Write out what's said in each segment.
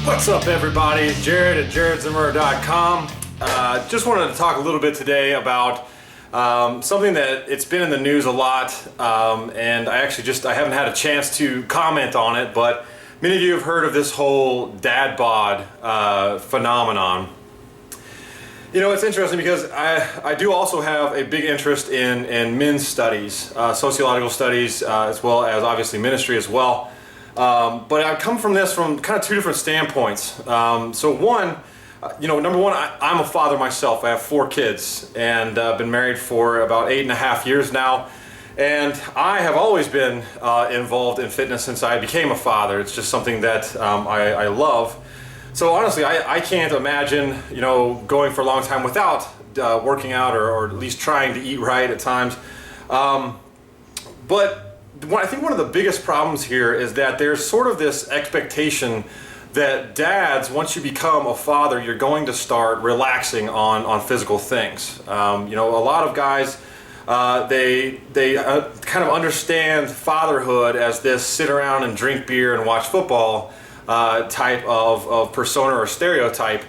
What's up, everybody? Jared at jaredzimmerer.com. Just wanted to talk a little bit today about something that it's been in the news a lot, and I haven't had a chance to comment on it, but many of you have heard of this whole Dad Bod phenomenon. You know, it's interesting because I do also have a big interest in men's studies, sociological studies, as well as obviously ministry as well. But I come from this from kind of two different standpoints. So one, number one, I'm a father myself. I have 4 kids and been married for about 8.5 years now. And I have always been involved in fitness since I became a father. It's just something that I love. So honestly, I can't imagine, going for a long time without working out or at least trying to eat right at times. But I think one of the biggest problems here is that there's sort of this expectation that dads, once you become a father, you're going to start relaxing on physical things. A lot of guys, they kind of understand fatherhood as this sit around and drink beer and watch football type of persona or stereotype.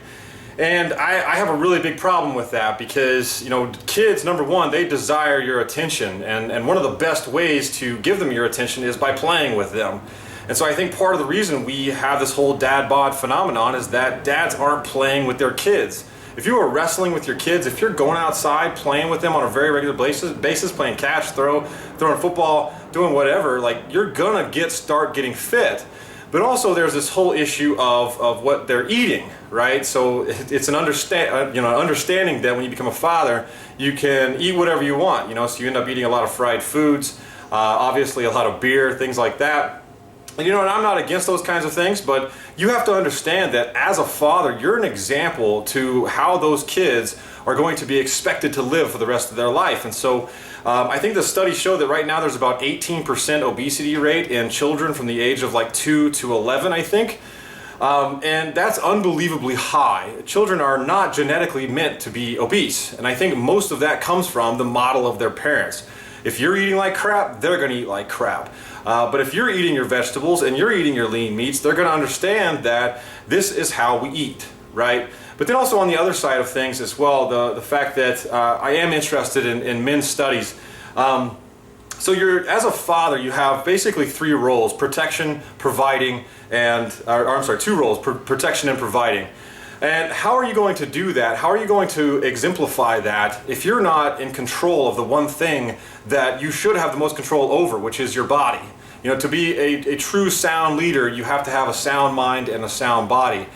And I have a really big problem with that because, kids, number one, they desire your attention. And one of the best ways to give them your attention is by playing with them. And so I think part of the reason we have this whole dad bod phenomenon is that dads aren't playing with their kids. If you are wrestling with your kids, if you're going outside playing with them on a very regular basis, playing catch, throwing football, doing whatever, you're gonna start getting fit. But also there's this whole issue of what they're eating, right? So it's an understanding that when you become a father, you can eat whatever you want, so you end up eating a lot of fried foods, obviously a lot of beer, things like that. And and I'm not against those kinds of things, but you have to understand that as a father, you're an example to how those kids are going to be expected to live for the rest of their life. And so I think the studies show that right now there's about 18% obesity rate in children from the age of 2 to 11, I think. And that's unbelievably high. Children are not genetically meant to be obese. And I think most of that comes from the model of their parents. If you're eating like crap, they're going to eat like crap. But if you're eating your vegetables and you're eating your lean meats, they're going to understand that this is how we eat, right? But then also on the other side of things as well, the fact that I am interested in men's studies. So as a father, you have basically 3 roles: protection, providing, and 2 roles: protection and providing. And how are you going to do that? How are you going to exemplify that if you're not in control of the one thing that you should have the most control over, which is your body? To be a true sound leader, you have to have a sound mind and a sound body.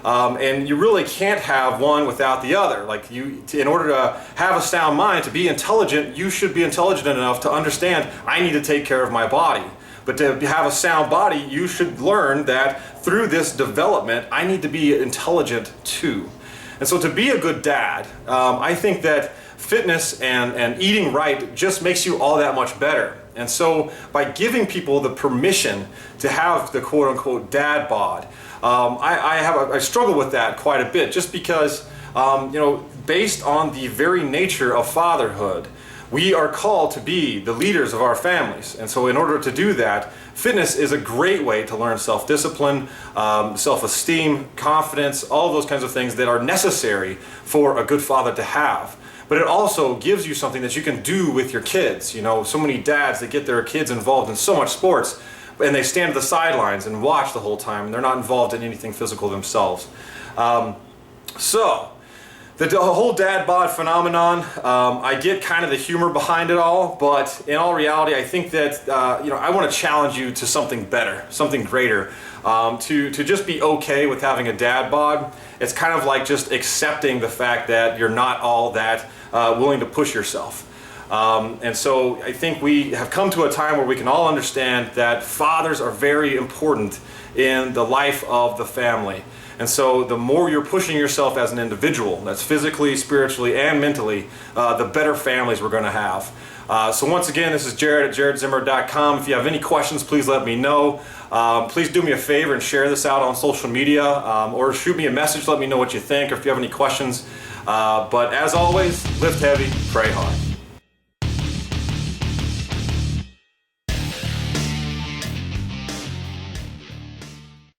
And you really can't have one without the other. In order to have a sound mind, to be intelligent, you should be intelligent enough to understand, I need to take care of my body. But to have a sound body, you should learn that through this development, I need to be intelligent too. And so to be a good dad, I think that fitness and eating right just makes you all that much better. And so by giving people the permission to have the quote-unquote dad bod, I struggle with that quite a bit, just because, based on the very nature of fatherhood, we are called to be the leaders of our families. And so in order to do that, fitness is a great way to learn self-discipline, self-esteem, confidence, all of those kinds of things that are necessary for a good father to have. But it also gives you something that you can do with your kids. So many dads that get their kids involved in so much sports, and they stand at the sidelines and watch the whole time, and they're not involved in anything physical themselves. The whole dad bod phenomenon, I get kind of the humor behind it all, but in all reality, I think that I want to challenge you to something better, something greater. To just be okay with having a dad bod. It's kind of like just accepting the fact that you're not all that willing to push yourself. And so I think we have come to a time where we can all understand that fathers are very important in the life of the family. And so the more you're pushing yourself as an individual, that's physically, spiritually, and mentally, the better families we're going to have. So once again, this is Jared at jaredzimmerer.com. If you have any questions, please let me know. Please do me a favor and share this out on social media, or shoot me a message, let me know what you think, or if you have any questions. But as always, lift heavy, pray hard.